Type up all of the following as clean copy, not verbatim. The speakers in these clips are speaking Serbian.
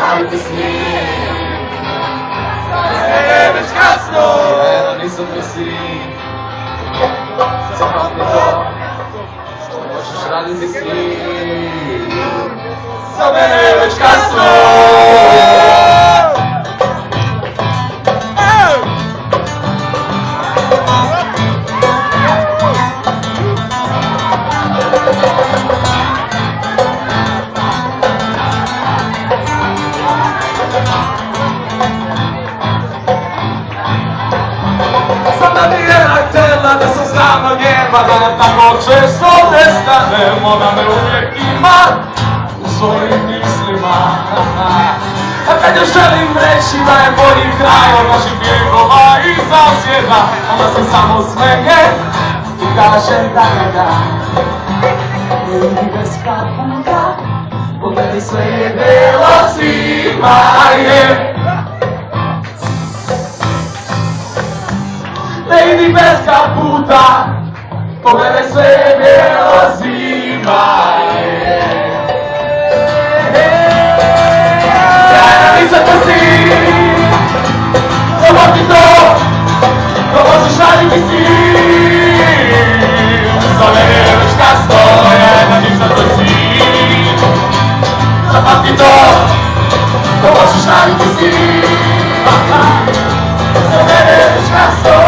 šaliti s njim. Je već kasno, jedno nisam ni sin. Zapamti to, što možeš raditi s njim. Za mene je već kasno. Sada mi je htjela da sam sama njema, da nam tako često nestanem, ona me uvijek ima u svojim mislima. A kad još želim reći da je bolji kraj od naših bjegova i zasjeda, onda se samo smeje i kaže da ne da. I bez kaputa, po meni sve je bilo svima je. Ne idi bez kaputa, po mene sve je bijelo, zima je. Ja nisam prsti, zapamti to, ko možeš raditi s njim. Za mene je već kasno, ja nisam prsti. Zapamti to, ko možeš raditi s njim. Za mene je već kasno.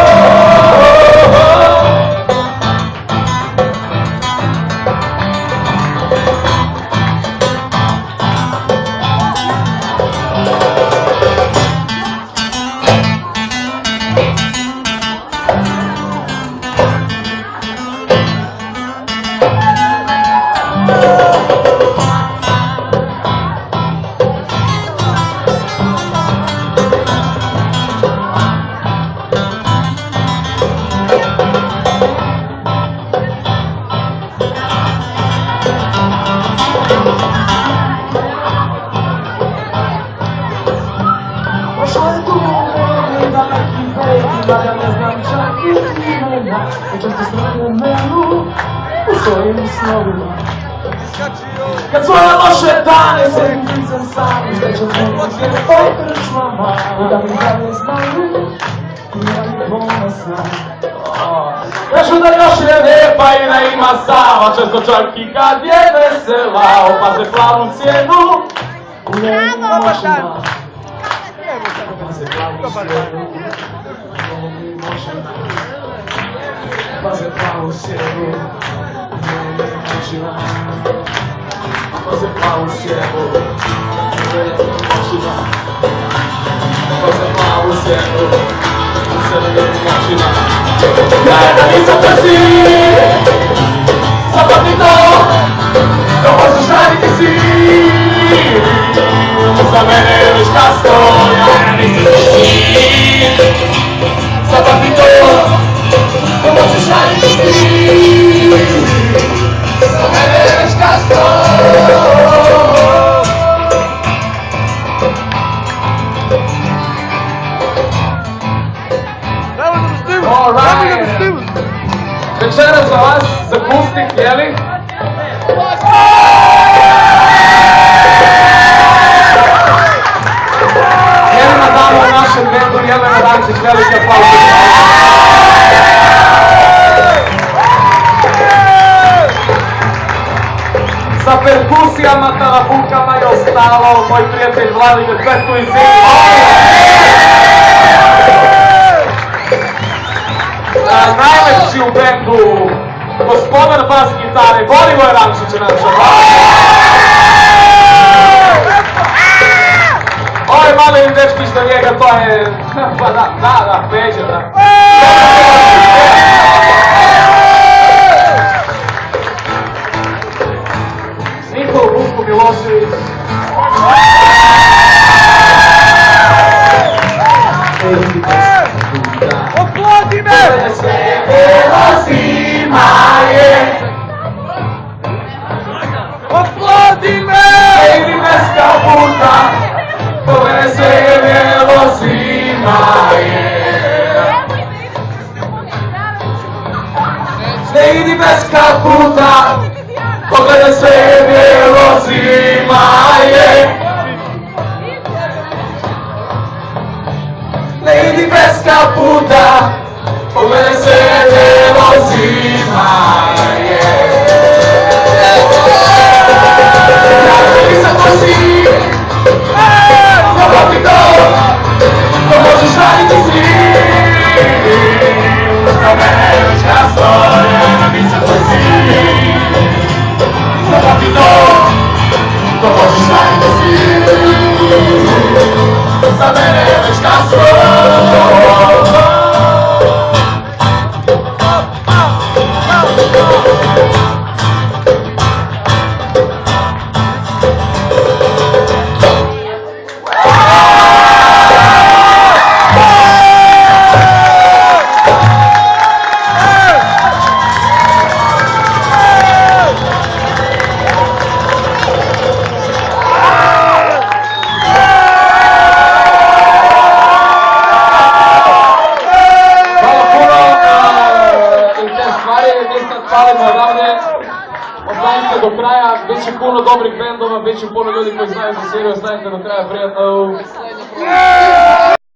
Ja ne znam čak i imena, često sranje menu u svojim snovima. Kad svoje loše dane se nisam sam, izrećem pomoći o krčmama, da mi dalje znaju i ja mi ponosna. Kažu da još je lijepa i da ima sama, često čak i kad je vesela, opaze plavu cijenu u njenim očima. Opaze plavu cijenu. Paze plavu sjelu u mojim očima. Paze plavu sjelu u mojim očima. Paze plavu sjelu u mojim očima. Ja nisam prsti, zapamti to, ko možeš raditi s njim. Za mene je već kasno, ja nisam prsti. Zapamti to, ko možeš raditi s njim. Za mene je već kasno. Alright. Večeras za vas, za Kustik, jeli? Jelena dama u našem bendu, Jelena Dančić, veliki aplauz. Sa perkusijama, tarabukama i ostalo, moj prijatelj Vladimir Petku iz najlepši u bendu, gospodar bas gitare, Bolivoj Ramšić je naša. Ovaj mali dečkić do njega, to je, pa da, Peđa, da. Nikola Vuko Milošević. Oplodi me! Sve je bilo zima je. Oplodi me! Idi bez kaputa, po mene sve je bilo zima je. Ne idi bez kaputa, pogledaj sve je bilo zima je. ti bez kaputa, po mene se ne vozima. Nisam ko si, dobro ti to, to možeš raditi svi. Za mene je već kasno, nisam ko si, dobro ti to, to možeš raditi svi. Za mene je već kasno. Do kraja, bit će puno dobrih bendova, bit će puno ljudi koji znaju za Sirius, ostanite do kraja, prijatno.